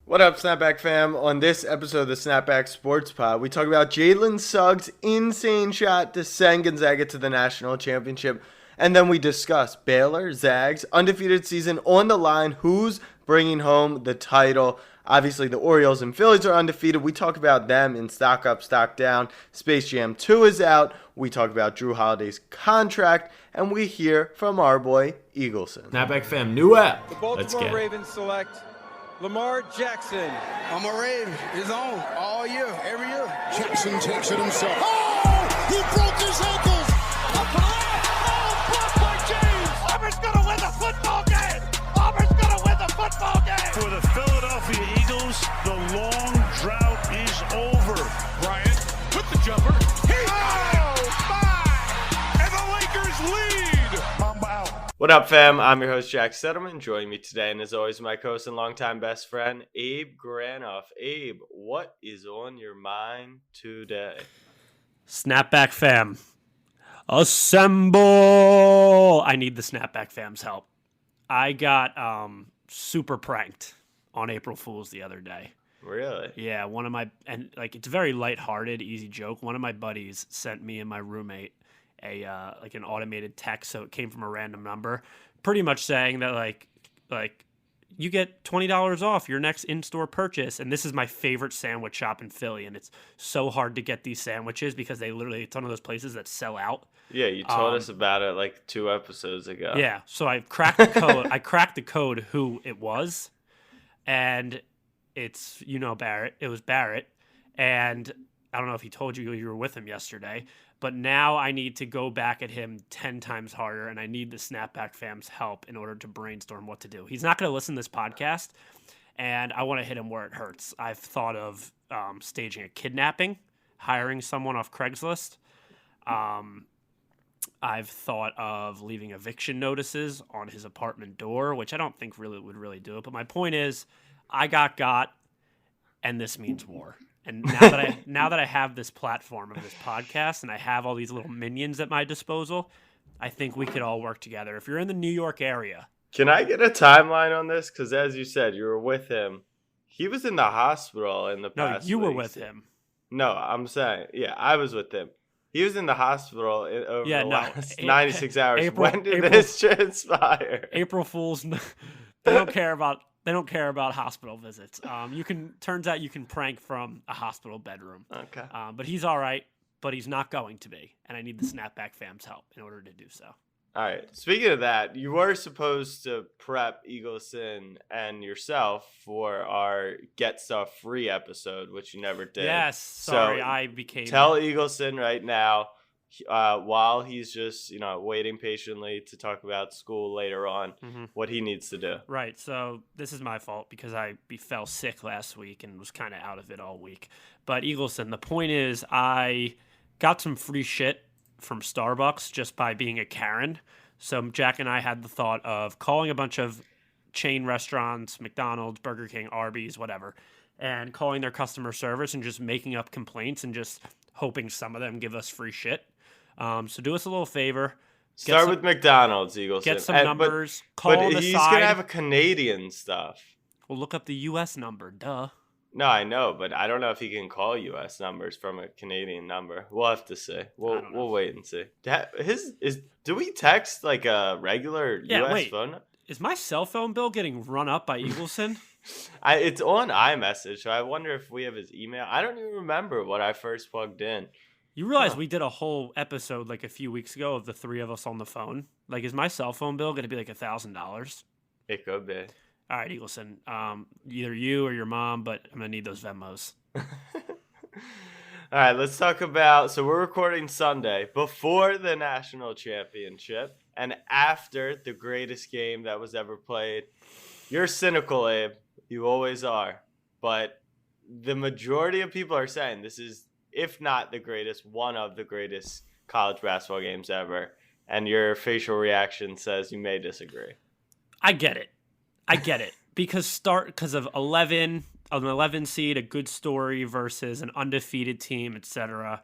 What up, Snapback fam? On this episode of the Snapback Sports Pod, we talk about Jalen Suggs' insane shot to send Gonzaga to the national championship. And then we discuss Baylor, Zags, undefeated season on the line. Who's bringing home the title? Obviously, the Orioles and Phillies are undefeated. We talk about them in Stock Up, Stock Down. Space Jam 2 is out. We talk about Drew Holiday's contract. And we hear from our boy, Eagleson. Snapback fam, new app. The Baltimore Ravens select Lamar Jackson. I'm a Raven. It's on all year, every year. Jackson takes it himself. Oh! He broke his ankles! Up to the left! Oh, blocked by James! Auburn's gonna win the football game! Auburn's gonna win the football game! For the Philadelphia Eagles, the long drought is over. Bryant with the jumper. And the Lakers lead! Mamba out. What up, fam? I'm your host, Jack Settleman. Joining me today, and as always, my co-host and longtime best friend, Abe Granoff. Abe, what is on your mind today? Snapback fam, assemble! I need the Snapback fam's help. I got super pranked on April Fool's the other day. Really? Yeah, it's a very lighthearted, easy joke. One of my buddies sent me and my roommate an automated text, so it came from a random number, pretty much saying that like you get $20 off your next in-store purchase. And this is my favorite sandwich shop in Philly, and it's so hard to get these sandwiches because it's one of those places that sell out. Yeah, you told us about it like 2 episodes ago. Yeah, so I cracked the code. I cracked the code who it was, and it's Barrett. It was Barrett, and I don't know if he told you were with him yesterday. But now I need to go back at him 10 times harder, and I need the Snapback fam's help in order to brainstorm what to do. He's not going to listen to this podcast, and I want to hit him where it hurts. I've thought of staging a kidnapping, hiring someone off Craigslist. I've thought of leaving eviction notices on his apartment door, which I don't think would really do it. But my point is, I got, and this means war. And now that I have this platform of this podcast and I have all these little minions at my disposal, I think we could all work together. If you're in the New York area. Can I get a timeline on this? Because as you said, you were with him. He was in the hospital in the past No, you were weeks. with him. No, I'm saying, yeah, I was with him. He was in the hospital over the last 96 hours. When did this transpire? April Fools, they don't care about hospital visits. Turns out you can prank from a hospital bedroom. Okay. But he's all right, but he's not going to be. And I need the Snapback fam's help in order to do so. All right. Speaking of that, you were supposed to prep Eagleson and yourself for our Get Stuff Free episode, which you never did. Yes. Sorry, I became. Tell Eagleson right now, while he's just waiting patiently to talk about school later on, what he needs to do. Right. So this is my fault because I fell sick last week and was kind of out of it all week. But Eagleson, the point is, I got some free shit from Starbucks just by being a Karen. So Jack and I had the thought of calling a bunch of chain restaurants, McDonald's, Burger King, Arby's, whatever, and calling their customer service and just making up complaints and just hoping some of them give us free shit. So do us a little favor. Start with McDonald's, Eagleson. Get some numbers. Call but on the he's side. going to have a Canadian stuff. Well, look up the U.S. number. Duh. No, I know, but I don't know if he can call U.S. numbers from a Canadian number. We'll have to see. We'll wait and see. Do we text like a regular U.S. phone number? Is my cell phone bill getting run up by Eagleson? It's on iMessage, so I wonder if we have his email. I don't even remember what I first plugged in. You realize we did a whole episode like a few weeks ago of the three of us on the phone? Like, is my cell phone bill going to be like $1,000? It could be. All right, Eagleson. Either you or your mom, but I'm going to need those Venmos. All right, let's talk about... So we're recording Sunday before the national championship and after the greatest game that was ever played. You're cynical, Abe. You always are. But the majority of people are saying this is, if not the greatest, one of the greatest college basketball games ever. And your facial reaction says you may disagree. I get it. Because of an 11 seed, a good story versus an undefeated team, etc.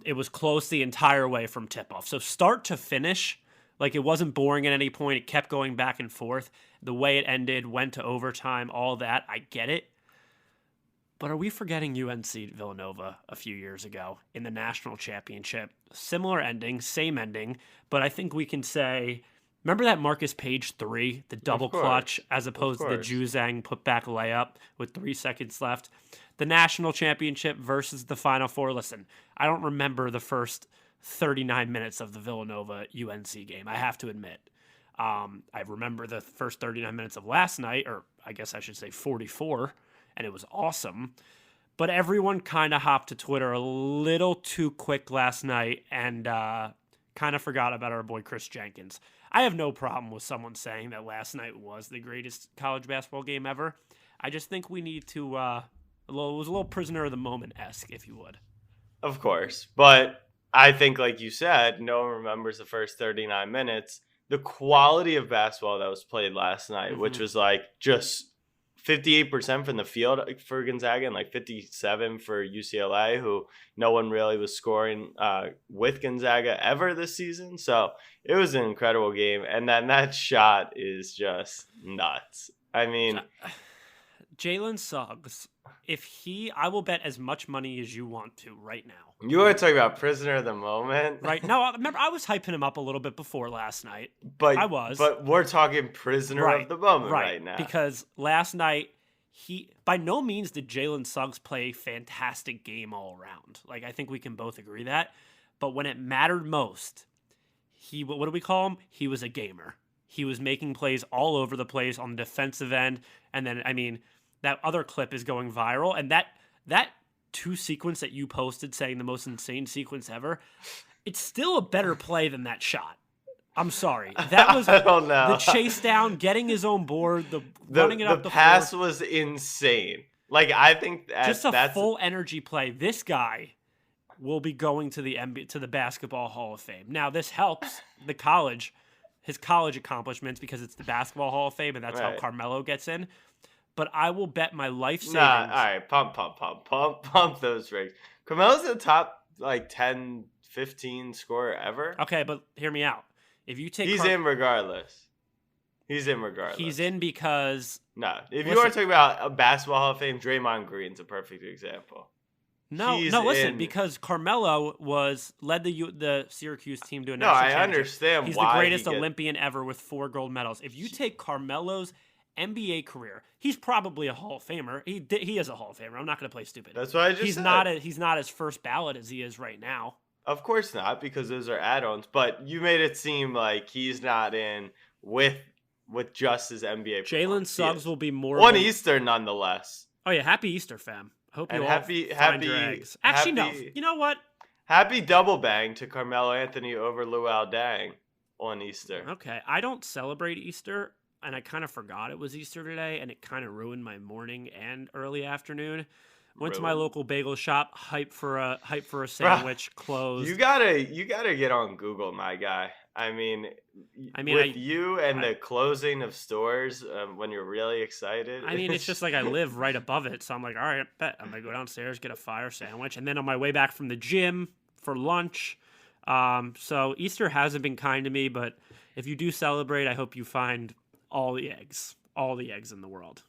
It was close the entire way from tip-off. So start to finish, like it wasn't boring at any point. It kept going back and forth. The way it ended, went to overtime, all that. I get it. But are we forgetting UNC Villanova a few years ago in the national championship? Similar ending, same ending, but I think we can say, remember that Marcus Page 3, the double clutch, as opposed to the Juzang putback layup with 3 seconds left? The national championship versus the Final Four. Listen, I don't remember the first 39 minutes of the Villanova UNC game, I have to admit. I remember the first 39 minutes of last night, or I guess I should say 44, and it was awesome. But everyone kind of hopped to Twitter a little too quick last night and kind of forgot about our boy Chris Jenkins. I have no problem with someone saying that last night was the greatest college basketball game ever. I just think we need to, it was a little prisoner of the moment-esque, if you would. Of course. But I think, like you said, no one remembers the first 39 minutes. The quality of basketball that was played last night, which was like just 58% from the field for Gonzaga and like 57 for UCLA, who no one really was scoring with Gonzaga ever this season. So it was an incredible game. And then that shot is just nuts. I mean, Jalen Suggs, I will bet as much money as you want to right now. You want to talk about prisoner of the moment? Right. No, remember, I was hyping him up a little bit before last night. But I was. But we're talking prisoner of the moment right now. Because last night, by no means did Jalen Suggs play a fantastic game all around. Like, I think we can both agree that. But when it mattered most, what do we call him? He was a gamer. He was making plays all over the place on the defensive end. And then, I mean, that other clip is going viral. And that 2 sequence that you posted saying the most insane sequence ever, it's still a better play than that shot. I'm sorry. That was I don't know. The chase down, getting his own board, running it up the pass floor. was insane. Like, I think that's full energy play. This guy will be going to the Basketball Hall of Fame. Now, this helps his college accomplishments because it's the Basketball Hall of Fame, and that's how Carmelo gets in. But I will bet my life savings. All right, pump those rigs. Carmelo's the top 10, 15 scorer ever. Okay, but hear me out. If you take, he's in regardless. He's in because if you are talking about a Basketball Hall of Fame, Draymond Green's a perfect example. Listen, because Carmelo led the Syracuse team to a national championship. I understand. He's the greatest Olympian ever with 4 gold medals. If you take Carmelo's NBA career, he's probably a Hall of Famer. He is a Hall of Famer. I'm not going to play stupid. That's what I just said. He's not as first ballot as he is right now. Of course not, because those are add-ons. But you made it seem like he's not in with just his NBA. Jalen Suggs will be more one Easter nonetheless. Oh yeah, happy Easter, fam. Hope you all find your eggs. Actually, no. You know what? Happy double bang to Carmelo Anthony over Luol Deng on Easter. Okay, I don't celebrate Easter. And I kind of forgot it was Easter today, and it kind of ruined my morning and early afternoon. Went to my local bagel shop, hype for a sandwich. Bruh, closed. You gotta get on Google, my guy. I mean, you and the closing of stores when you're really excited. I mean, it's just like I live right above it, so I'm like, all right, bet I'm gonna go downstairs, get a fire sandwich, and then on my way back from the gym for lunch. So Easter hasn't been kind to me, but if you do celebrate, I hope you find all the eggs in the world.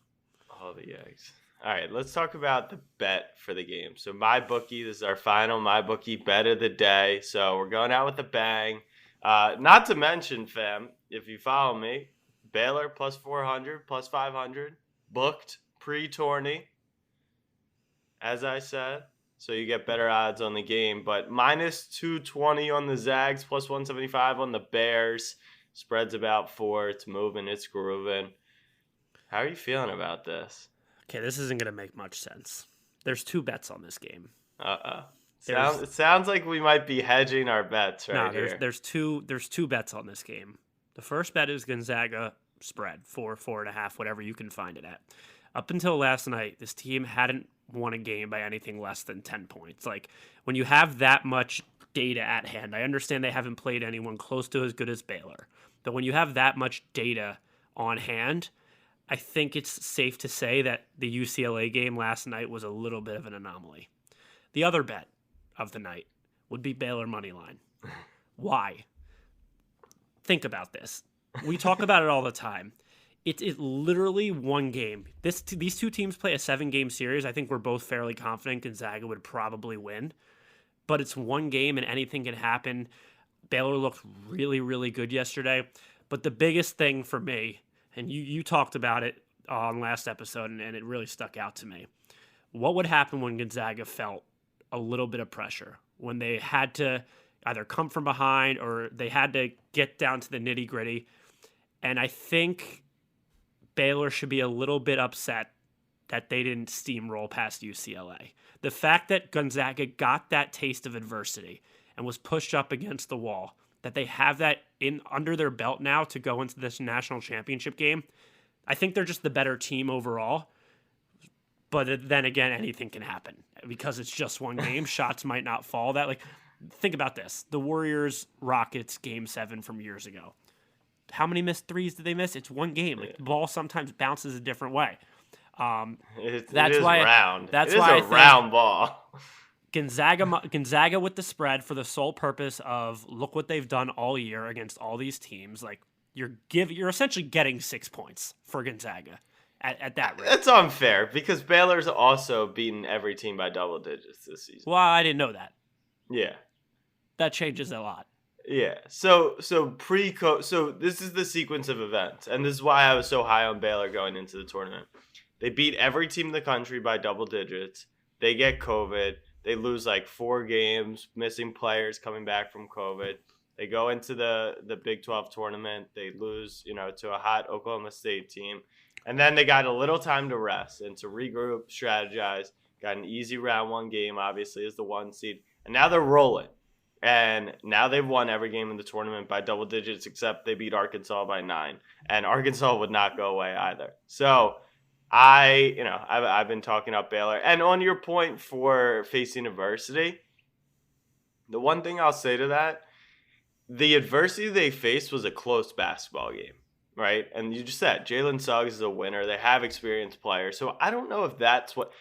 All the eggs. All right, let's talk about the bet for the game. So MyBookie, this is our final MyBookie bet of the day. So we're going out with a bang. Not to mention, fam, if you follow me, Baylor plus 400, plus 500, booked pre-tourney, as I said. So you get better odds on the game. But minus 220 on the Zags, plus 175 on the Bears. Spread's about 4. It's moving. It's grooving. How are you feeling about this? Okay, this isn't going to make much sense. There's 2 bets on this game. It sounds like we might be hedging our bets here. There's two bets on this game. The first bet is Gonzaga spread, 4.5, whatever you can find it at. Up until last night, this team hadn't won a game by anything less than 10 points. Like, when you have that much data at hand, I understand they haven't played anyone close to as good as Baylor. But when you have that much data on hand, I think it's safe to say that the UCLA game last night was a little bit of an anomaly. The other bet of the night would be Baylor money line. Why? Think about this. We talk about it all the time. It's literally one game. These two teams play a 7-game series. I think we're both fairly confident Gonzaga would probably win. But it's one game and anything can happen. Baylor looked really, really good yesterday. But the biggest thing for me, and you talked about it on last episode, and it really stuck out to me. What would happen when Gonzaga felt a little bit of pressure? When they had to either come from behind or they had to get down to the nitty-gritty. And I think Baylor should be a little bit upset that they didn't steamroll past UCLA. The fact that Gonzaga got that taste of adversity and was pushed up against the wall, that they have that under their belt now to go into this national championship game, I think they're just the better team overall. But then again, anything can happen because it's just one game. Shots might not fall. Think about this. The Warriors-Rockets Game 7 from years ago. How many missed threes did they miss? It's one game. The ball sometimes bounces a different way. It is round. That's it is why a round ball. Gonzaga with the spread for the sole purpose of look what they've done all year against all these teams. Like you're essentially getting 6 points for Gonzaga at that rate. That's unfair because Baylor's also beaten every team by double digits this season. Well, I didn't know that. Yeah, that changes a lot. Yeah. So this is the sequence of events, and this is why I was so high on Baylor going into the tournament. They beat every team in the country by double digits. They get COVID. They lose like 4 games, missing players coming back from COVID. They go into the Big 12 tournament. They lose, to a hot Oklahoma State team. And then they got a little time to rest and to regroup, strategize. Got an easy round 1 game, obviously, as the 1 seed. And now they're rolling. And now they've won every game in the tournament by double digits, except they beat Arkansas by 9. And Arkansas would not go away either. So I've been talking up Baylor. And on your point for facing adversity, the one thing I'll say to that, the adversity they faced was a close basketball game, right? And you just said Jalen Suggs is a winner. They have experienced players. So I don't know if that's what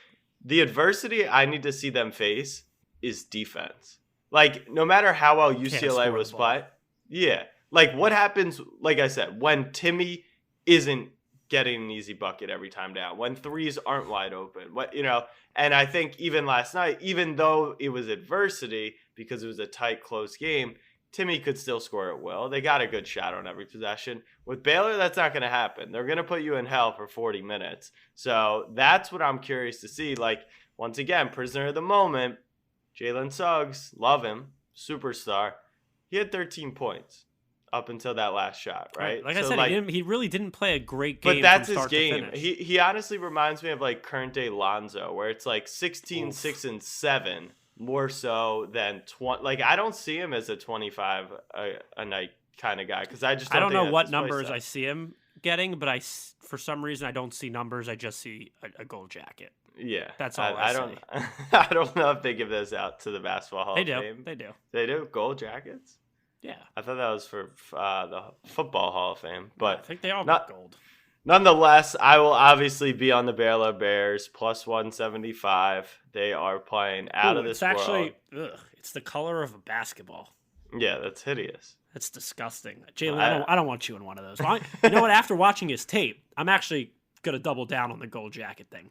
the adversity I need to see them face is defense. Like, no matter how well UCLA was playing, yeah. Like, what happens, like I said, when Timmy isn't getting an easy bucket every time down, when threes aren't wide open, and I think even last night, even though it was adversity because it was a tight, close game, Timmy could still score at will. They got a good shot on every possession. With Baylor, that's not going to happen. They're going to put you in hell for 40 minutes. So that's what I'm curious to see. Like, once again, prisoner of the moment, Jalen Suggs, love him, superstar. He had 13 points up until that last shot, right? Like I said, he really didn't play a great game. But that's from his start game. to finish. He honestly reminds me of like current day Lonzo, where it's like 16, 6, and 7 more so than 20. Like, I don't see him as a 25 a night kind of guy because I don't know what numbers I see him getting, but for some reason I don't see numbers. I just see a gold jacket. Yeah, that's all I don't. I don't know if they give those out to the Basketball Hall of Fame. They do. They do gold jackets. Yeah, I thought that was for the Football Hall of Fame, but I think they all got gold. Nonetheless, I will obviously be on the Baylor Bears plus 175. They are playing out of this world. It's actually, it's the color of a basketball. Yeah, that's hideous. That's disgusting. Jalen, I don't want you in one of those. You know what? After watching his tape, I'm actually gonna double down on the gold jacket thing.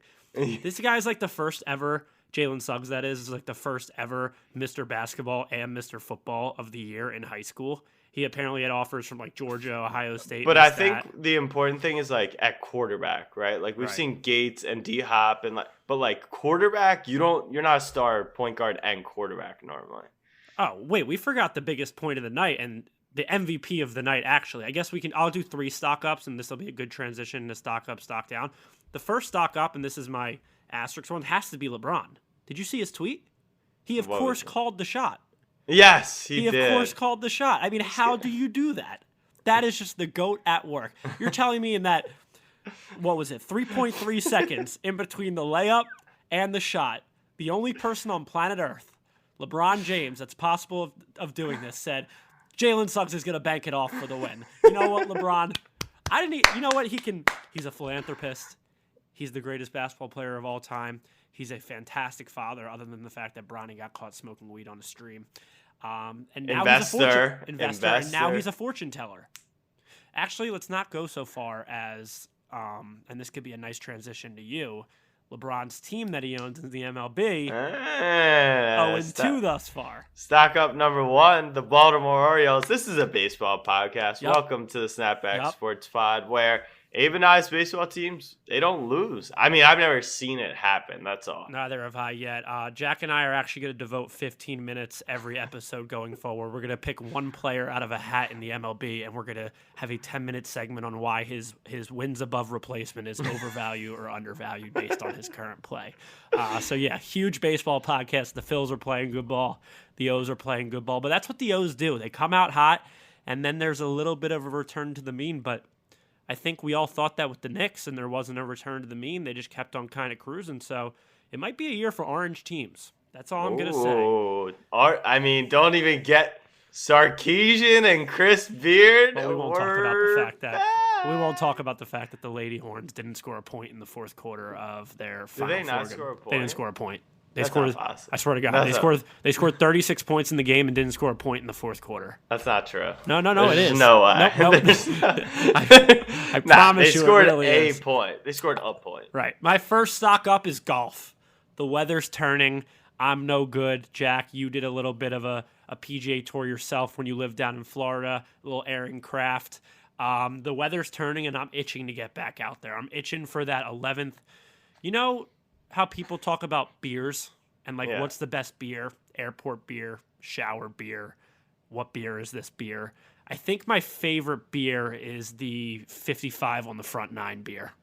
This guy's like the first ever Jalen Suggs. That is like the first ever Mr. Basketball and Mr. Football of the year in high school. He apparently had offers from like Georgia, Ohio State. But I think the important thing is like at quarterback, right? Like we've seen Gates and D-Hop but like quarterback, you're not a star point guard and quarterback normally. Oh, wait, we forgot the biggest point of the night and the MVP of the night, actually. I guess I'll do 3 stock ups, and this will be a good transition to stock up, stock down. The first stock up, and this is my asterisk one, has to be LeBron. Did you see his tweet? He, of course, called the shot. Yes, he did. He, of course, called the shot. I mean, how do you do that? That is just the GOAT at work. You're telling me in that, 3.3 seconds in between the layup and the shot, the only person on planet Earth, LeBron James, that's possible of doing this, said, Jalen Suggs is going to bank it off for the win. You know what, LeBron? You know what? He's a philanthropist. He's the greatest basketball player of all time. He's a fantastic father, other than the fact that Bronny got caught smoking weed on a stream. And now he's a investor. And now he's a fortune teller. Actually, let's not go so far as, and this could be a nice transition to you, LeBron's team that he owns in the MLB, 0-2 thus far. Stock up number 1, the Baltimore Orioles. This is a baseball podcast. Yep. Welcome to the Snapback Sports Pod, where Abe and I's baseball teams, they don't lose. I mean, I've never seen it happen. That's all. Neither have I yet. Jack and I are actually going to devote 15 minutes every episode going forward. We're going to pick one player out of a hat in the MLB, and we're going to have a 10-minute segment on why his wins above replacement is overvalued or undervalued based on his current play. So, yeah, huge baseball podcast. The Phils are playing good ball. The O's are playing good ball. But that's what the O's do. They come out hot, and then there's a little bit of a return to the mean, but I think we all thought that with the Knicks, and there wasn't a return to the mean. They just kept on kind of cruising. So it might be a year for orange teams. That's all I'm going to say. I mean, don't even get Sarkisian and Chris Beard. But we won't talk about the fact that the Lady Horns didn't score a point in the fourth quarter of their final. Did they not score a point? They didn't score a point. They That's scored. not possible. I swear to God, they scored 36 points in the game and didn't score a point in the fourth quarter. That's not true. No, There's it is. No way. No. I promise you, they scored it really a is. point. They scored a point. Right. My first stock up is golf. The weather's turning. I'm no good. Jack, you did a little bit of a PGA tour yourself when you lived down in Florida, a little Aaron Craft. The weather's turning, and I'm itching to get back out there. I'm itching for that 11th. You know how people talk about beers? And what's the best beer? Airport beer, shower beer. What beer is this beer? I think my favorite beer is the 55 on the front 9 beer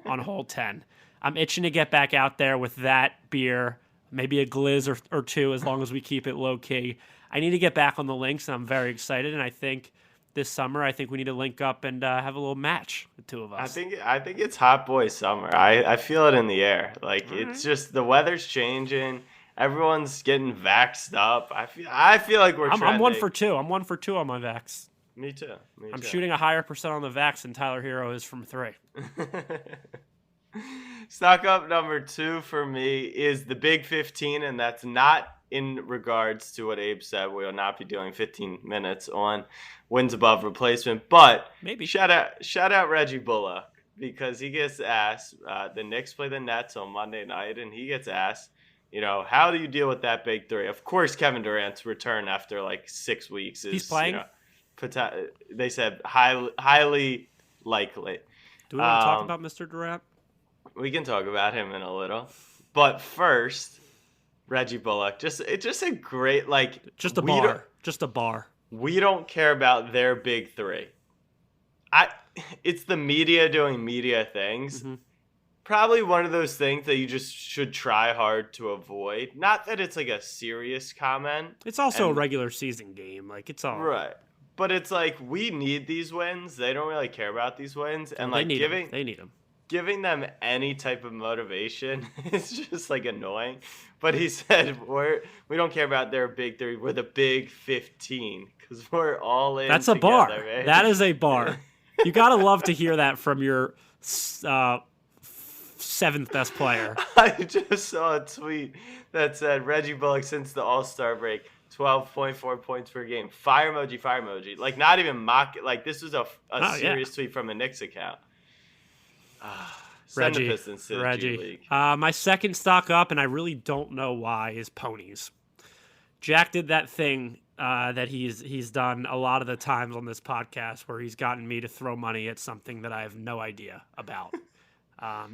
on hole 10. I'm itching to get back out there with that beer, maybe a glizz or two, as long as we keep it low key. I need to get back on the links, and I'm very excited. And I think this summer, we need to link up and have a little match, the two of us. I think it's hot boy summer. I feel it in the air. It's just the weather's changing. Everyone's getting vaxxed up. I feel like we're. I'm 1 for 2. I'm 1 for 2 on my vax. Me too. I'm shooting a higher percent on the vax than Tyler Hero is from 3. Stock up number 2 for me is the Big 15, and that's not in regards to what Abe said. We will not be doing 15 minutes on wins above replacement, but maybe shout out Reggie Bullock, because he gets asked. The Knicks play the Nets on Monday night, and he gets asked, how do you deal with that big 3? Of course, Kevin Durant's return after 6 weeks is. He's playing. They said highly likely. Do we want to talk about Mr. Durant? We can talk about him in a little, but first, Reggie Bullock, just a great just a bar. We don't care about their big 3. It's the media doing media things. Mm-hmm. Probably one of those things that you just should try hard to avoid. Not that it's a serious comment. It's also a regular season game. It's all right. But it's we need these wins. They don't really care about these wins, and they need them. Giving them any type of motivation is just annoying. But he said we don't care about their big 3. We're the Big 15 because we're all in. That's a bar. Man. That is a bar. You gotta love to hear that from your 7th best player. I just saw a tweet that said Reggie Bullock since the All-Star break, 12.4 points per game. Fire emoji, fire emoji. Not even mock. This was a serious tweet from a Knicks account. Send the Pistons to the G League. My second stock up, and I really don't know why, is ponies. Jack did that thing that he's done a lot of the times on this podcast where he's gotten me to throw money at something that I have no idea about.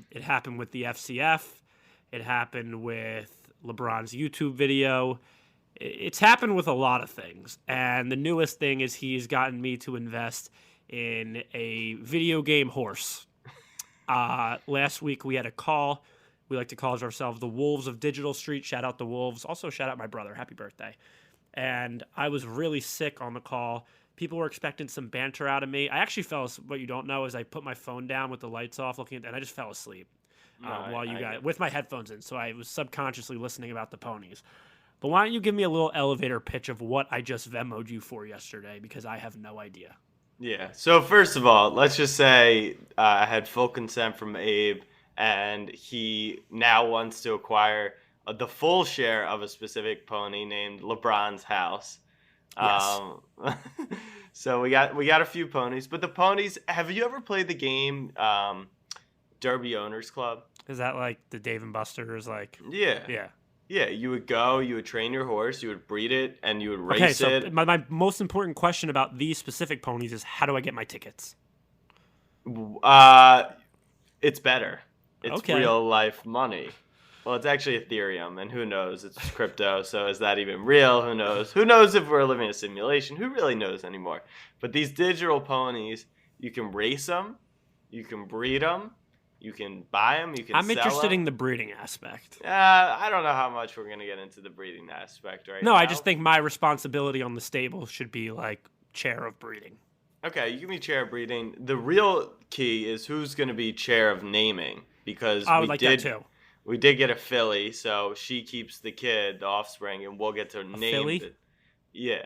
It happened with the FCF. It happened with LeBron's YouTube video. It's happened with a lot of things. And the newest thing is he's gotten me to invest in a video game horse. Last week we had a call. We like to call ourselves the Wolves of Digital Street. Shout out the Wolves. Also shout out my brother. Happy birthday. And I was really sick on the call. People were expecting some banter out of me. I actually what you don't know is I put my phone down with the lights off and I just fell asleep with my headphones in. So I was subconsciously listening about the ponies. But why don't you give me a little elevator pitch of what I just Venmo'd you for yesterday, because I have no idea. Yeah. So first of all, let's just say I had full consent from Abe, and he now wants to acquire the full share of a specific pony named LeBron's House. Yes. So we got a few ponies, but the ponies. Have you ever played the game Derby Owners Club? Is that like the Dave and Buster's? Like, Yeah. yeah. Yeah, you would train your horse, you would breed it, and you would race Okay, so it. my most important question about these specific ponies is how do I get my tickets? It's better. It's Okay. real life money. Well, it's actually Ethereum, and who knows? It's crypto, so is that even real? Who knows? Who knows if we're living in a simulation? Who really knows anymore? But these digital ponies, you can race them, you can breed them, you can buy them, you can I'm sell interested them. in the breeding aspect. I don't know how much we're going to get into the breeding aspect right now. No, I just think my responsibility on the stable should be like chair of breeding. Okay, you can be chair of breeding. The real key is who's going to be chair of naming, because I would like that too. we did get a filly, so she keeps the kid, the offspring, and we'll get to name filly? it. Yeah,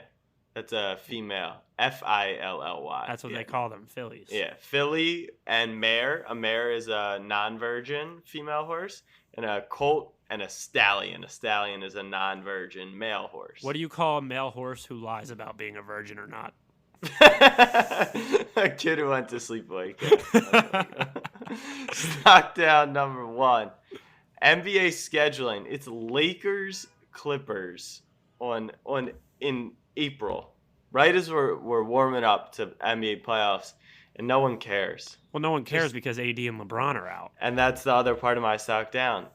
that's a female. Filly. That's what they call them, fillies. Yeah, filly and mare. A mare is a non-virgin female horse, and a colt and a stallion. A stallion is a non-virgin male horse. What do you call a male horse who lies about being a virgin or not? A kid who went to sleepaway camp. Stock down number 1. NBA scheduling. It's Lakers Clippers in April, right as we're warming up to NBA playoffs, and no one cares. Well, no one cares because AD and LeBron are out. And that's the other part of my stock down.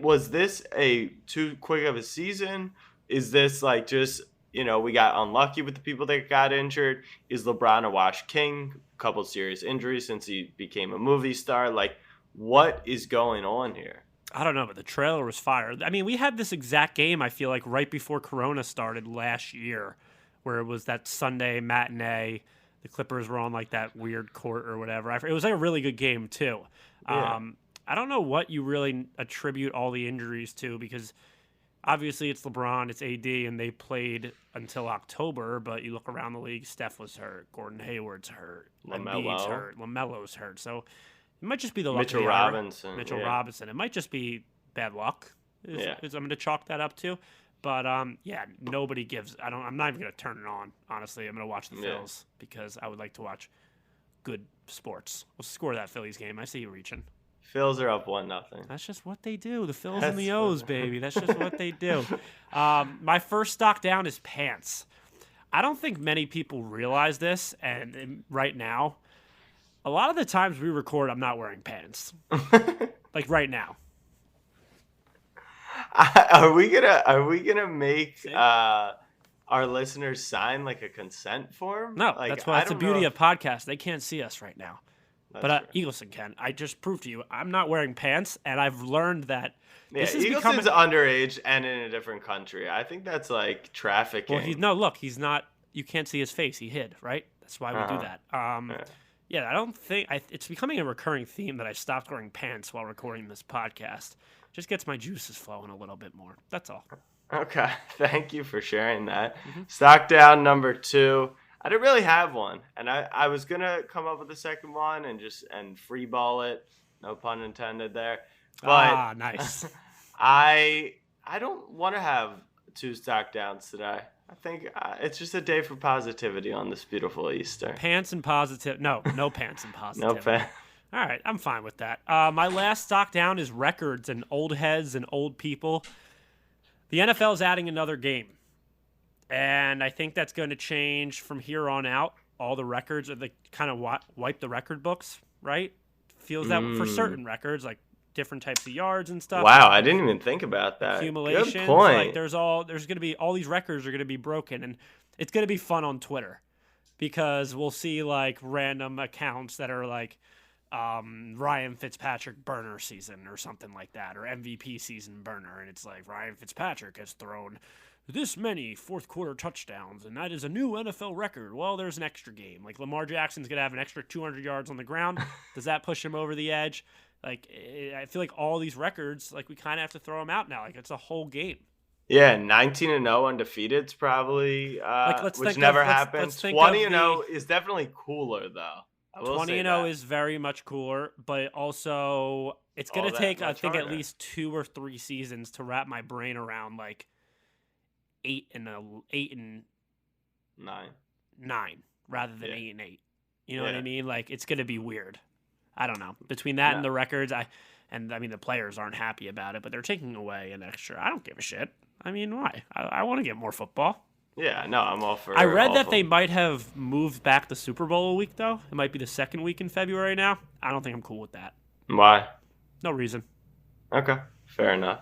Was this a too quick of a season? Is this like just, we got unlucky with the people that got injured? Is LeBron a washed king? A couple serious injuries since he became a movie star. Like, what is going on here? I don't know, but the trailer was fire. I mean, we had this exact game, I feel like, right before Corona started last year, where it was that Sunday matinee. The Clippers were on, like, that weird court or whatever. It was, like, a really good game, too. Yeah. I don't know what you really attribute all the injuries to, because obviously it's LeBron, it's AD, and they played until October, but you look around the league, Steph was hurt, Gordon Hayward's hurt, Embiid's hurt, LaMelo's hurt, so it might just be the luck Mitchell of the hour. Robinson. Mitchell yeah. Robinson. It might just be bad luck. I'm going to chalk that up to. But nobody gives. I'm not even going to turn it on. Honestly, I'm going to watch the Phils because I would like to watch good sports. We'll score that Phillies game. I see you reaching. Phils are up 1-0. That's just what they do. The Phils and the O's, baby. That's just what they do. My first stock down is pants. I don't think many people realize this, and right now, a lot of the times we record, I'm not wearing pants. Like right now. Are we gonna make our listeners sign like a consent form? No, like, that's the beauty of podcasts. They can't see us right now. But Eagleson can. I just proved to you I'm not wearing pants, and I've learned that this is Eagleson's underage and in a different country. I think that's like trafficking. Well, he's not. You can't see his face. He hid, right? That's why we do that. Yeah, I don't think it's becoming a recurring theme that I stopped wearing pants while recording this podcast. Just gets my juices flowing a little bit more. That's all. Okay, thank you for sharing that. Mm-hmm. Stock down number 2. I didn't really have one, and I was gonna come up with a second one and free ball it. No pun intended there. But nice. I don't want to have 2 stock downs today. I think it's just a day for positivity on this beautiful Easter. Pants and positive. No pants and positivity. No pants. All right, I'm fine with that. My last stock down is records and old heads and old people. The NFL is adding another game, and I think that's going to change from here on out. All the records, they kind of wipe the record books, right? Feels that for certain records, like different types of yards and stuff. Wow, I didn't even think about that. Accumulations. Good point. Like there's going to be all these records are going to be broken, and it's going to be fun on Twitter because we'll see like random accounts that are like Ryan Fitzpatrick burner season or something like that, or MVP season burner, and it's like Ryan Fitzpatrick has thrown this many fourth quarter touchdowns, and that is a new NFL record. Well, there's an extra game. Like Lamar Jackson's going to have an extra 200 yards on the ground. Does that push him over the edge? Like, I feel like all these records, like, we kind of have to throw them out now. Like, it's a whole game. Yeah, 19-0 undefeated's probably, which never happened. 20-0 is definitely cooler, though. 20-0 is very much cooler, but also it's going to take, I think, at least 2 or 3 seasons to wrap my brain around, like, 9. 9 rather than 8-8. You know what Yeah. I mean? Like, it's going to be weird. I don't know. Between that and the records, I mean, the players aren't happy about it, but they're taking away an extra. I don't give a shit. I mean, why? I want to get more football. Yeah, no, I'm all for. I read that they might have moved back the Super Bowl a week, though. It might be the second week in February now. I don't think I'm cool with that. Why? No reason. Okay, fair enough.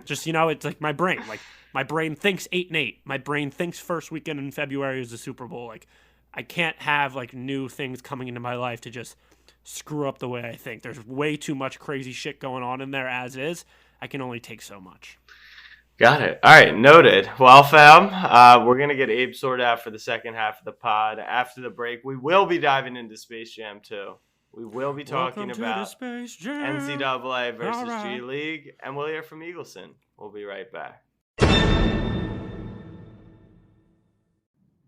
Just, it's like my brain. Like, my brain thinks 8-8. My brain thinks first weekend in February is the Super Bowl. Like, I can't have, like, new things coming into my life to just screw up the way I think. There's way too much crazy shit going on in there as is. I can only take so much. Got it. All right, noted. Well, fam, we're going to get Abe sorted out for the second half of the pod. After the break, we will be diving into Space Jam 2. We will be talking about NCAA versus G League, and we'll hear from Eagleson. We'll be right back.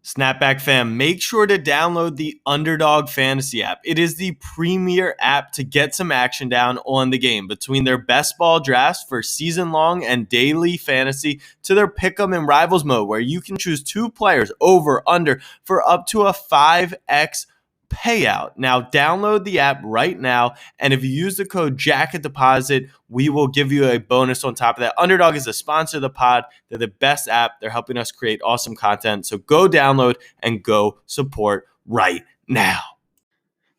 Snapback fam, make sure to download the Underdog Fantasy app. It is the premier app to get some action down on the game. Between their best ball drafts for season-long and daily fantasy to their pick'em and rivals mode, where you can choose 2 players over, under for up to a 5x payout. Now, download the app right now, and if you use the code Jack at deposit, we will give you a bonus on top of that. Underdog is a sponsor of the pod. They're the best app. They're helping us create awesome content. So go download and go support right now.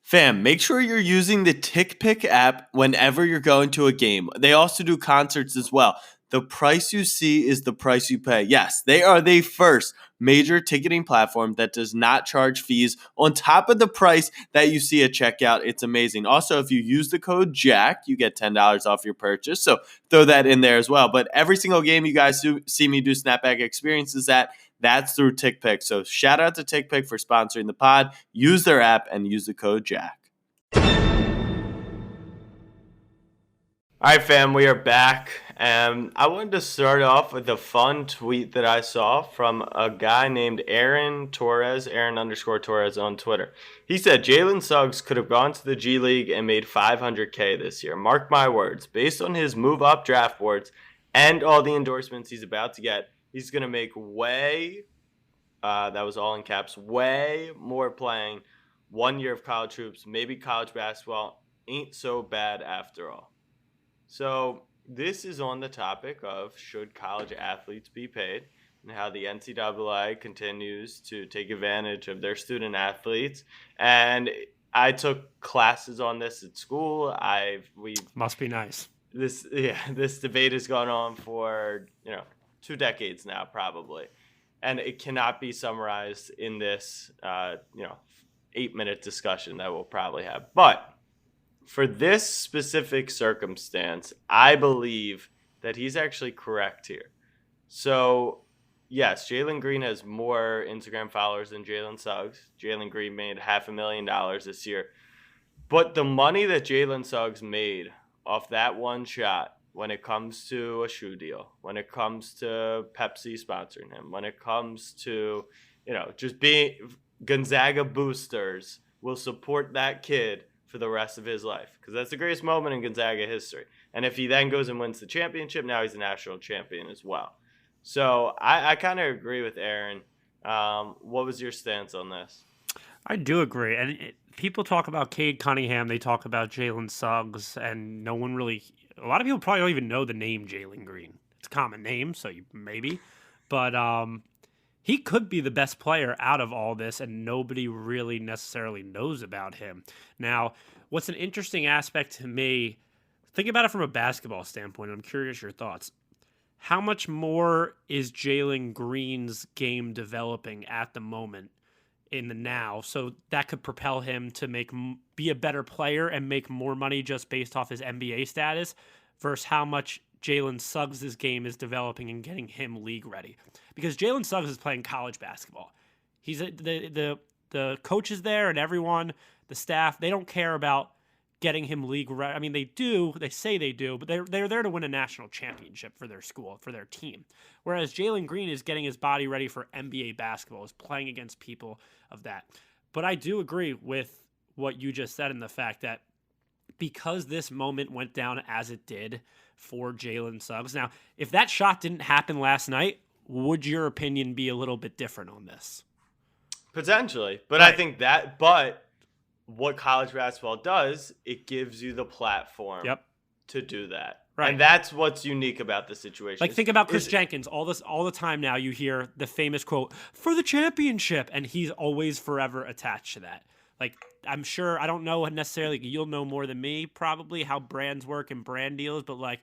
Fam, make sure you're using the TickPick app whenever you're going to a game. They also do concerts as well. The price you see is the price you pay. Yes, they are the first major ticketing platform that does not charge fees on top of the price that you see at checkout. It's amazing. Also, if you use the code Jack, you get $10 off your purchase. So throw that in there as well. But every single game you guys see me do Snapback experiences that's through TickPick. So shout out to TickPick for sponsoring the pod. Use their app and use the code Jack. All right, fam, we are back. I wanted to start off with a fun tweet that I saw from a guy named Aaron_Torres on Twitter. He said, Jalen Suggs could have gone to the G League and made $500K this year. Mark my words. Based on his move up draft boards and all the endorsements he's about to get, he's going to make way, that was all in caps, way more playing 1 year of college hoops, maybe college basketball. Ain't so bad after all. So this is on the topic of should college athletes be paid and how the NCAA continues to take advantage of their student athletes. And I took classes on this at school. Must be nice. This debate has gone on for 2 decades now probably, and it cannot be summarized in this 8-minute discussion that we'll probably have. But for this specific circumstance, I believe that he's actually correct here. So, yes, Jalen Green has more Instagram followers than Jalen Suggs. Jalen Green made $500,000 this year. But the money that Jalen Suggs made off that one shot, when it comes to a shoe deal, when it comes to Pepsi sponsoring him, when it comes to, just being Gonzaga boosters will support that kid for the rest of his life, because that's the greatest moment in Gonzaga history. And if he then goes and wins the championship, now he's a national champion as well. So I kind of agree with Aaron. What was your stance on this? I do agree. And people talk about Cade Cunningham. They talk about Jalen Suggs, and a lot of people probably don't even know the name Jalen Green. It's a common name, so maybe. But he could be the best player out of all this, and nobody really necessarily knows about him. Now, what's an interesting aspect to me, think about it from a basketball standpoint. I'm curious your thoughts. How much more is Jalen Green's game developing at the moment in the now? So that could propel him to be a better player and make more money just based off his NBA status versus how much Jalen Suggs' game is developing and getting him league ready. Because Jalen Suggs is playing college basketball. He's the coaches there and everyone, the staff, they don't care about getting him league ready. I mean, they do. They say they do, but they're there to win a national championship for their school, for their team. Whereas Jalen Green is getting his body ready for NBA basketball, is playing against people of that. But I do agree with what you just said in the fact that because this moment went down as it did for Jalen Suggs. Now, if that shot didn't happen last night, would your opinion be a little bit different on this? Potentially. But Right. I think but what college basketball does, it gives you the platform to do that. Right. And that's what's unique about the situation. Like, think about Chris Jenkins. All the time now you hear the famous quote, "for the championship," and he's always forever attached to that. Like, I'm sure, I don't know necessarily, you'll know more than me probably how brands work and brand deals, but like,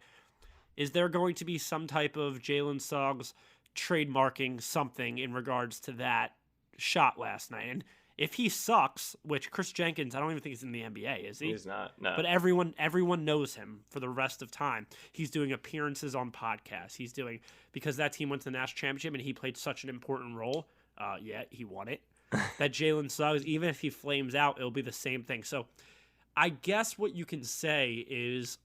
is there going to be some type of Jalen Suggs trademarking something in regards to that shot last night? And if he sucks, which Chris Jenkins, I don't even think he's in the NBA, is he? He's not, no. But everyone knows him for the rest of time. He's doing appearances on podcasts. He's doing, because that team went to the national championship and he played such an important role. He won it. That Jalen Suggs, even if he flames out, it'll be the same thing. So I guess what you can say is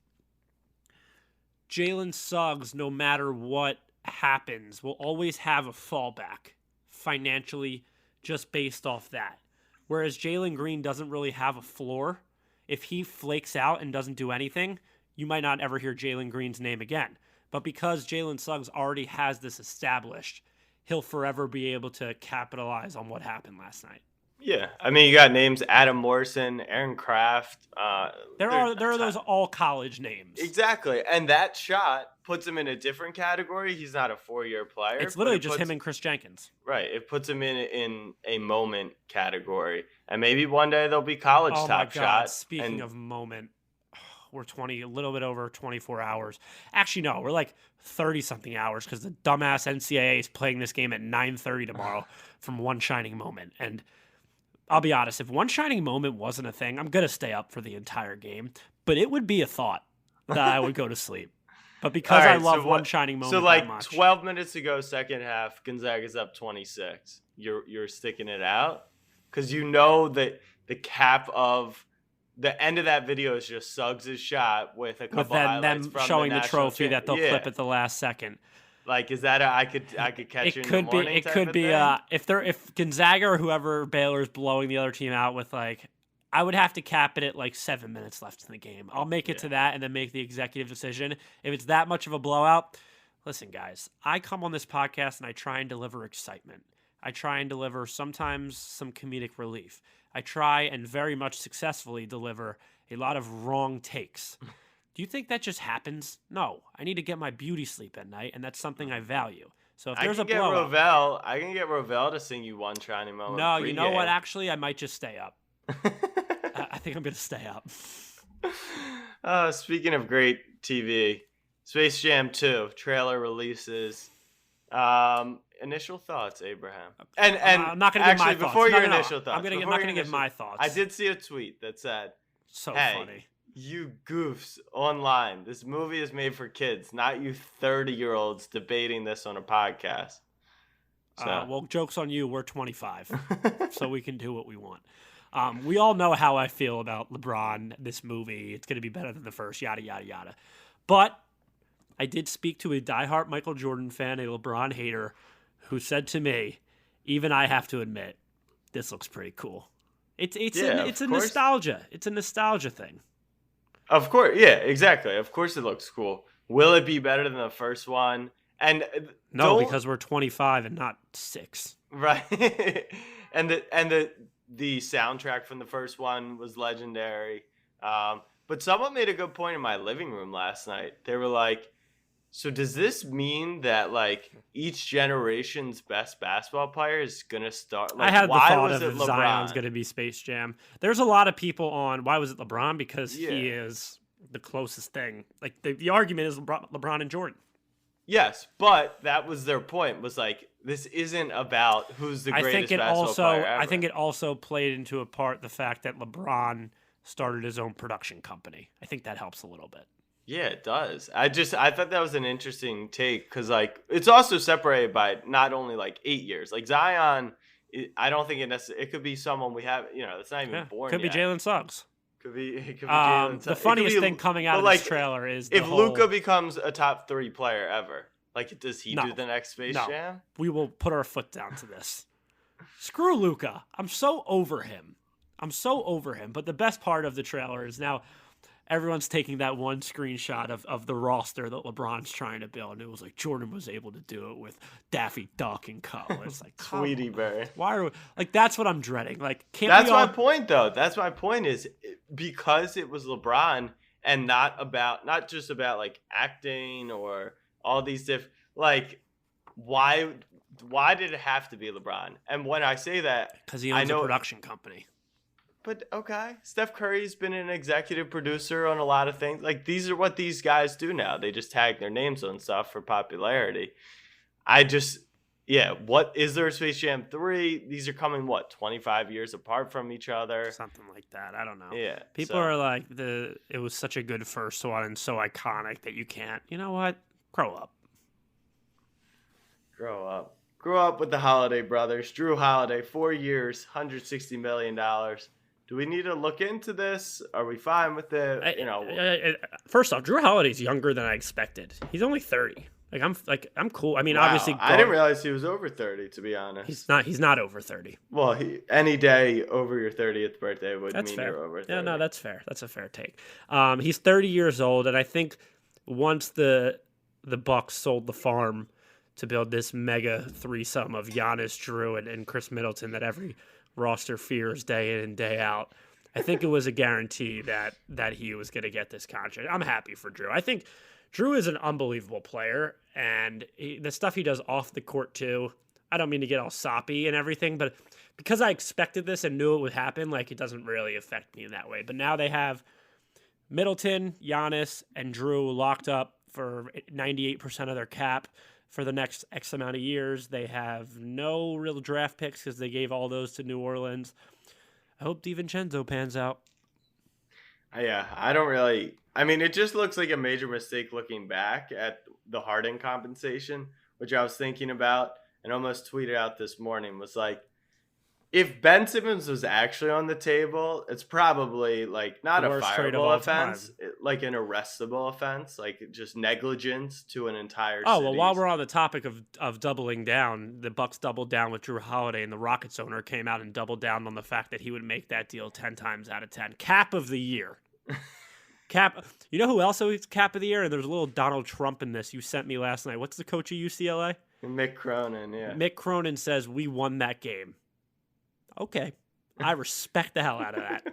Jalen Suggs, no matter what happens, will always have a fallback financially just based off that. Whereas Jalen Green doesn't really have a floor. If he flakes out and doesn't do anything, you might not ever hear Jalen Green's name again. But because Jalen Suggs already has this established, he'll forever be able to capitalize on what happened last night. Yeah. I mean, you got names Adam Morrison, Aaron Kraft. There are those all college names. Exactly. And that shot puts him in a different category. He's not a 4-year player. It's literally just him and Chris Jenkins. Right. It puts him in a moment category. And maybe one day they'll be college top Oh my God. shot. Speaking of moment, we're a little bit over 24 hours. Actually, no, we're like 30-something hours because the dumbass NCAA is playing this game at 9:30 tomorrow from One Shining Moment. And I'll be honest, if One Shining Moment wasn't a thing, I'm going to stay up for the entire game. But it would be a thought that I would go to sleep. But because I love One Shining Moment so like that much. 12 minutes to go, second half, Gonzaga's up 26. You're sticking it out? Because you know that the cap of the end of that video is just Suggs' shot with a couple highlights them from showing the the national trophy that they'll clip at the last second. Like, is that I could catch you in the morning? It could be. If Gonzaga or whoever Baylor's blowing the other team out with, like, I would have to cap it at like 7 minutes left in the game. I'll make it to that and then make the executive decision. If it's that much of a blowout, listen, guys, I come on this podcast and I try and deliver excitement. I try and deliver sometimes some comedic relief. I try and very much successfully deliver a lot of wrong takes. Do you think that just happens? No. I need to get my beauty sleep at night, and that's something I value. So if there's a blowout, I can get Rovell to sing you One Shining Moment. No, you know what? Actually, I might just stay up. I think I'm going to stay up. Speaking of great TV, Space Jam 2 trailer releases. Initial thoughts, Abraham. And I'm not going to give my thoughts. Before your initial thoughts, I'm not going to give my thoughts. I did see a tweet that said, "So hey, funny. You goofs online. This movie is made for kids, not you 30-year-olds debating this on a podcast." So. Well, joke's on you. We're 25, so we can do what we want. We all know how I feel about LeBron, this movie. It's going to be better than the first, yada, yada, yada. But I did speak to a diehard Michael Jordan fan, a LeBron hater, who said to me, even I have to admit, this looks pretty cool. It's a nostalgia. It's a nostalgia thing. Of course. Yeah, exactly. Of course it looks cool. Will it be better than the first one? And no, because we're 25 and not 6. Right. and the soundtrack from the first one was legendary. But someone made a good point in my living room last night. They were like, so does this mean that like each generation's best basketball player is going to start? Like, I had the thought of LeBron? Zion's going to be Space Jam. There's a lot of people on, why was it LeBron? Because he is the closest thing. Like the argument is LeBron and Jordan. Yes, but that was their point, was like, this isn't about who's the greatest basketball player ever. I think it also played into a part the fact that LeBron started his own production company. I think that helps a little bit. Yeah, it does. I thought that was an interesting take because, like, it's also separated by not only, like, 8 years. Like, Zion, I don't think it could be someone we have, that's not even born yet. Could be Jalen Suggs. It could be Jalen Suggs. The funniest thing coming out of this trailer is if Luka becomes a top 3 player ever, like, does he do the next Space Jam? We will put our foot down to this. Screw Luka. I'm so over him. But the best part of the trailer is now everyone's taking that one screenshot of the roster that LeBron's trying to build, and it was like Jordan was able to do it with Daffy Duck and Co. It's like Tweety Bird. Why are we, like that's what I'm dreading? Like can't That's we all, my point, though. That's my point is because it was LeBron and not just about like acting or all these different like why did it have to be LeBron? And when I say that, because he owns a production company. But okay, Steph Curry's been an executive producer on a lot of things. Like these are what these guys do now. They just tag their names on stuff for popularity. What is there a Space Jam 3? These are coming 25 years apart from each other. Something like that. I don't know. Yeah. People are like it was such a good first one and so iconic that you can't. You know what? Grow up. Grow up. Grow up with the Holiday brothers. Drew Holiday, 4 years, $160 million. Do we need to look into this? Are we fine with it? First off, Drew Holiday's younger than I expected. He's only 30. I'm cool. I mean, Wow, obviously, I didn't realize he was over 30. To be honest, He's not over 30. Well, any day over your 30th birthday would mean fair. you're over 30. Yeah, no, that's fair. That's a fair take. He's 30 years old, and I think once the Bucks sold the farm to build this mega threesome of Giannis, Drew, and Chris Middleton that every roster fears day in and day out, I think it was a guarantee that he was going to get this contract. I'm happy for Drew. I think Drew is an unbelievable player, and the stuff he does off the court too. I don't mean to get all soppy and everything, but because I expected this and knew it would happen, like it doesn't really affect me in that way. But now they have Middleton, Giannis, and Drew locked up for 98% of their cap for the next X amount of years. They have no real draft picks because they gave all those to New Orleans. I hope DiVincenzo pans out. Yeah, I don't really. I mean, it just looks like a major mistake looking back at the Harden compensation, which I was thinking about and almost tweeted out this morning. Was like, if Ben Simmons was actually on the table, it's probably like not a fireable offense, like an arrestable offense, like just negligence to an entire Oh, city. well, while we're on the topic of doubling down, the Bucks doubled down with Drew Holiday, and the Rockets owner came out and doubled down on the fact that he would make that deal 10 times out of 10. Cap of the year. Cap. You know who else is cap of the year? And there's a little Donald Trump in this you sent me last night. What's the coach of UCLA? Mick Cronin, yeah. Mick Cronin says, we won that game. Okay. I respect the hell out of that.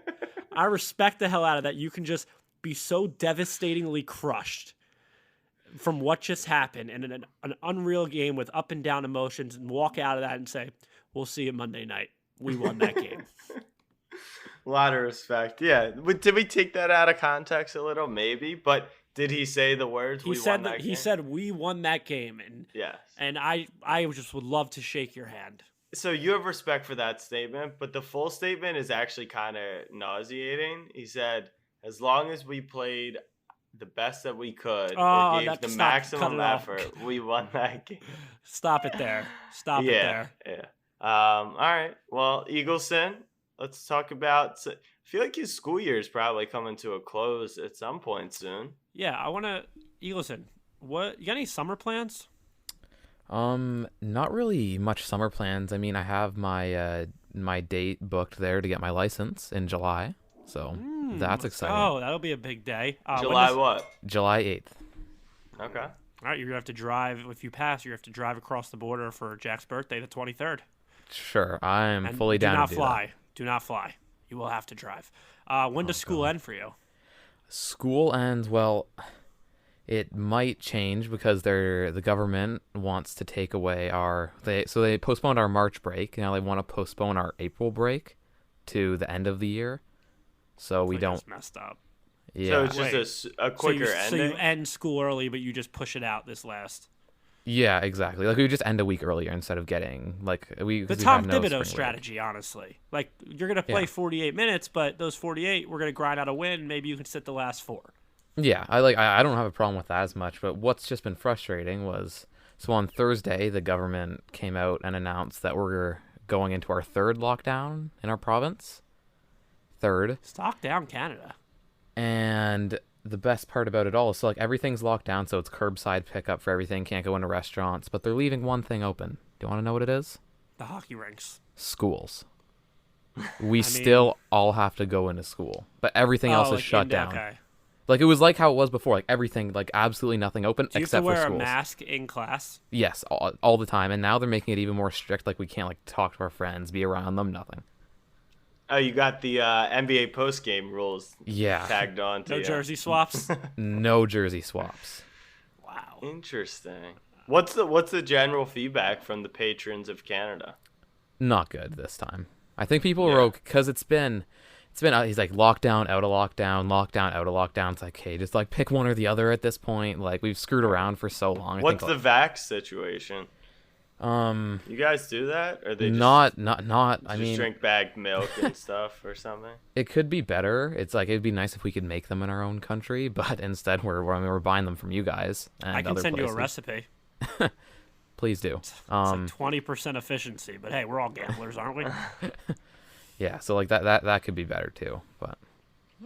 I respect the hell out of that. You can just be so devastatingly crushed from what just happened in an unreal game with up and down emotions and walk out of that and say, we'll see you Monday night. We won that game. A lot of respect. Yeah. Did we take that out of context a little? Maybe. But did he say the words, he said, we won that game. And, yes. And I just would love to shake your hand. So you have respect for that statement, but the full statement is actually kind of nauseating. He said, as long as we played the best that we could, or gave the maximum effort, we won that game. Stop it there. Stop it there. Yeah. All right. Well, Eagleson, let's talk about. I feel like his school year is probably coming to a close at some point soon. Yeah, I want to. Eagleson, what? You got any summer plans? Not really much summer plans. I mean, I have my my date booked there to get my license in July, so that's exciting. Oh, that'll be a big day. July what? July 8th. Okay. All right, you're gonna have to drive. If you pass, you have to drive across the border for Jack's birthday, the 23rd. Sure, I'm fully down to do that. Do not fly. You will have to drive. When does school end for you? School ends, well, it might change because the government wants to take away they postponed our March break. Now they want to postpone our April break to the end of the year. So we don't. Just messed up. Yeah. So it's just a quicker ending. So you end school early, but you just push it out this last. Yeah, exactly. Like we would just end a week earlier instead of getting the Tom Thibodeau strategy, honestly. Like you're gonna play 48 minutes, but those 48 we're gonna grind out a win. Maybe you can sit the last 4. Yeah, I don't have a problem with that as much, but what's just been frustrating was on Thursday the government came out and announced that we're going into our 3rd lockdown in our province. 3rd. Stock down Canada. And the best part about it all is so everything's locked down, so it's curbside pickup for everything, can't go into restaurants, but they're leaving one thing open. Do you want to know what it is? The hockey rinks. Schools. We still all have to go into school, but everything else is shut down. Okay. Like, it was like how it was before. Like, everything, like, absolutely nothing open Do you have except to wear for a schools. mask in class? Yes, all the time. And now they're making it even more strict. Like, we can't, like, talk to our friends, be around them, nothing. Oh, you got the NBA post-game rules Yeah. tagged on to No you. jersey swaps? No jersey swaps. Wow. Interesting. What's the general feedback from the patrons of Canada? Not good this time. I think people were okay because it's been he's like lockdown, out of lockdown, lockdown, out of lockdown. It's like, hey, just like pick one or the other at this point. Like, we've screwed around for so long. What's I the think, vax situation? You guys do that, or they just not. I just mean, drink bagged milk and stuff or something? it could be better. It's like it'd be nice if we could make them in our own country, but instead we're buying them from you guys and I can other send you a places. recipe. Please do. It's like 20% efficiency, but hey, we're all gamblers, aren't we? Yeah. So like that could be better too, but.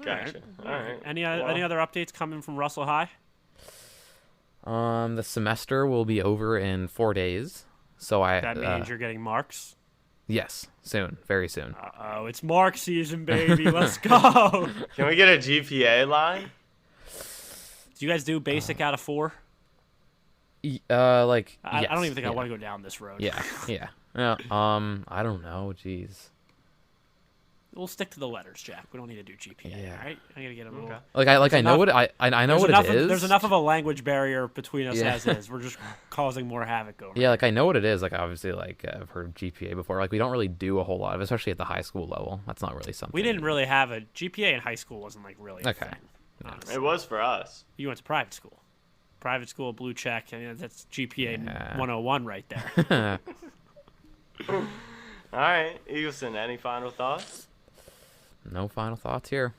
Gotcha. All right. Any other updates coming from Russell High? The semester will be over in 4 days, so That means you're getting marks. yes, soon, very soon. Oh, it's mark season, baby. Let's go. Can we get a GPA line? Do you guys do basic out of 4? Like I yes, don't even think I yeah. want to go down this road. Yeah. I don't know. Jeez. We'll stick to the letters, Jack. We don't need to do GPA. Yeah. All right, I gotta get a little. I know what I know what it is. There's enough of a language barrier between us as is. We're just causing more havoc over. Yeah, like I know what it is. Like obviously, like I've heard of GPA before. Like we don't really do a whole lot of, especially at the high school level. That's not really something. We didn't really have a GPA in high school. Wasn't like really a thing, honestly. It was for us. You went to private school. Private school, blue check. I mean, that's GPA 101 right there. All right, Eagleson, any final thoughts? No final thoughts here.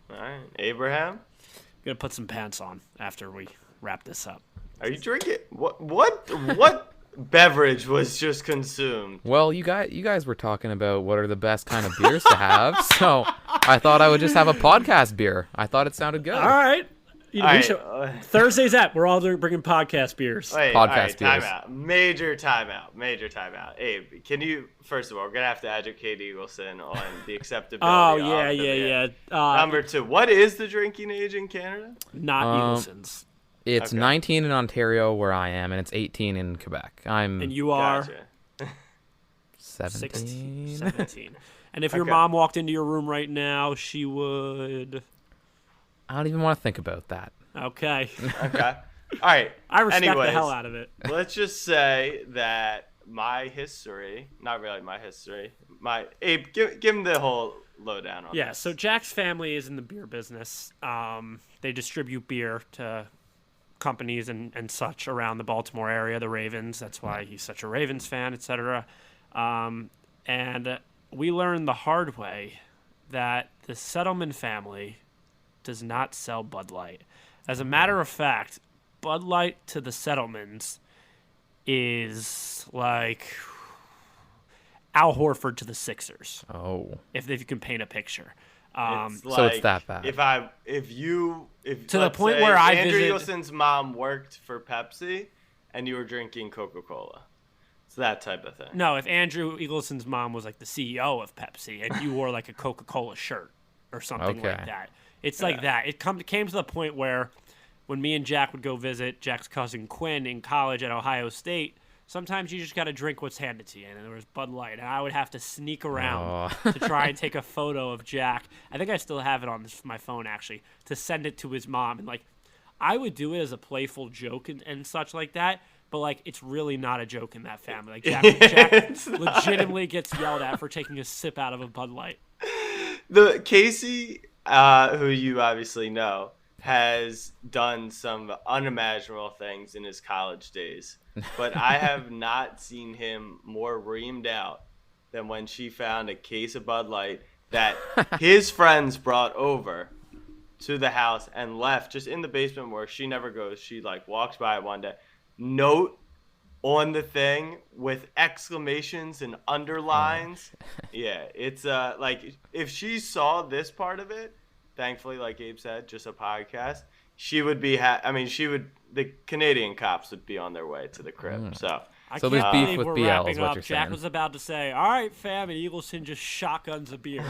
All right, Abraham, I'm gonna put some pants on after we wrap this up. are you drinking? What beverage was just consumed? Well, you guys were talking about what are the best kind of beers to have, so I thought I would just have a podcast beer. I thought it sounded good. All right. You know, All we right, should, Thursday's at. We're all bringing podcast beers. Wait, Podcast all right, beers. timeout. Major timeout. Abe, can you, first of all, we're going to have to educate Eagleson on the acceptability Oh of yeah, the yeah, beer. yeah. Number 2, what is the drinking age in Canada? Not Eagleson's. It's Okay. 19 in Ontario where I am, and it's 18 in Quebec. I'm And you are Gotcha. 17. 17. And if your Okay. mom walked into your room right now, she would. I don't even want to think about that. Okay. Okay. All right. I respect Anyways, the hell out of it. let's just say that my history, not really my history, Abe, give him the whole lowdown on Yeah, this. so Jack's family is in the beer business. They distribute beer to companies and such around the Baltimore area, the Ravens. That's why he's such a Ravens fan, etc. And we learned the hard way that the Settleman family does not sell Bud Light. As a matter of fact, Bud Light to the Settlemans is like Al Horford to the Sixers, Oh. if you can paint a picture. It's So it's that bad. If To the let's point say where I Andrew visit- Eagleson's mom worked for Pepsi and you were drinking Coca-Cola. It's that type of thing. No, if Andrew Eagleson's mom was like the CEO of Pepsi and you wore like a Coca-Cola shirt or something Okay. like that. It's like that. It came to the point where when me and Jack would go visit Jack's cousin Quinn in college at Ohio State, sometimes you just got to drink what's handed to you. And there was Bud Light. And I would have to sneak around to try and take a photo of Jack. I think I still have it on my phone, actually, to send it to his mom. And, like, I would do it as a playful joke and such like that. But, like, it's really not a joke in that family. Like, Jack legitimately gets yelled at for taking a sip out of a Bud Light. The Casey, who you obviously know, has done some unimaginable things in his college days. But I have not seen him more reamed out than when she found a case of Bud Light that his friends brought over to the house and left just in the basement where she never goes. She like walks by it one day. Note on the thing with exclamations and underlines. Yeah, it's like if she saw this part of it, thankfully, like Abe said, just a podcast, she would be the Canadian cops would be on their way to the crib. So I So can't there's beef believe with we're BL is wrapping what up. you're Jack saying. was about to say, all right, fam, and Eagleson just shotguns a beer.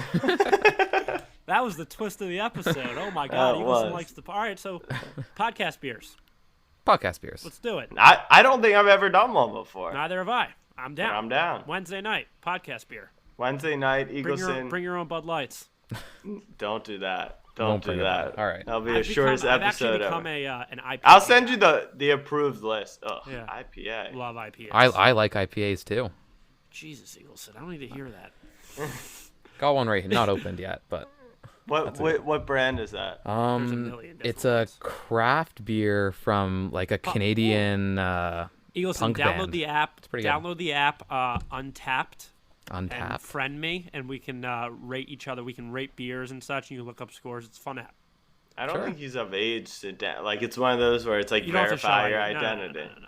That was the twist of the episode. Oh, my God. It Eagleson was. likes the... All right, so podcast beers. Podcast beers. Let's do it. I don't think I've ever done one before. Neither have I. I'm down. I'm down. Wednesday night, podcast beer. Wednesday night, Eagleson. Bring your own Bud Lights. Don't do that. Won't Don't do bring it that. back. All right. That'll be the shortest I've episode actually become ever. an IPA. I'll send you the approved list. Ugh, Yeah. IPA. Love IPAs. I like IPAs too. Jesus, Eagleson. I don't need to hear that. Got one right here, not opened yet, but What brand is that? There's a million different it's a ones. craft beer from like a Canadian Eagleson, punk download band. the app. pretty good. Download the app, Untapped, and Untapped. friend me, and we can rate each other. We can rate beers and such, and you can look up scores. It's a fun app. I don't Sure. think he's of age to like. It's one of those where it's like You don't have to verify show your ID. No, no, identity. No.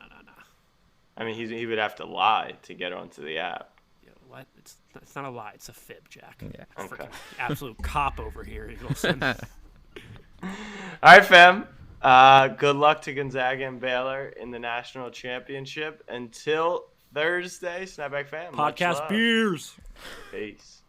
I mean, he would have to lie to get onto the app. Yeah, what? It's not a lie. It's a fib, Jack. Yeah. Okay. Freaking absolute cop over here, Eagleson. All right, fam. Good luck to Gonzaga and Baylor in the national championship. Until Thursday, Snapback fam. much Podcast love. beers. Peace.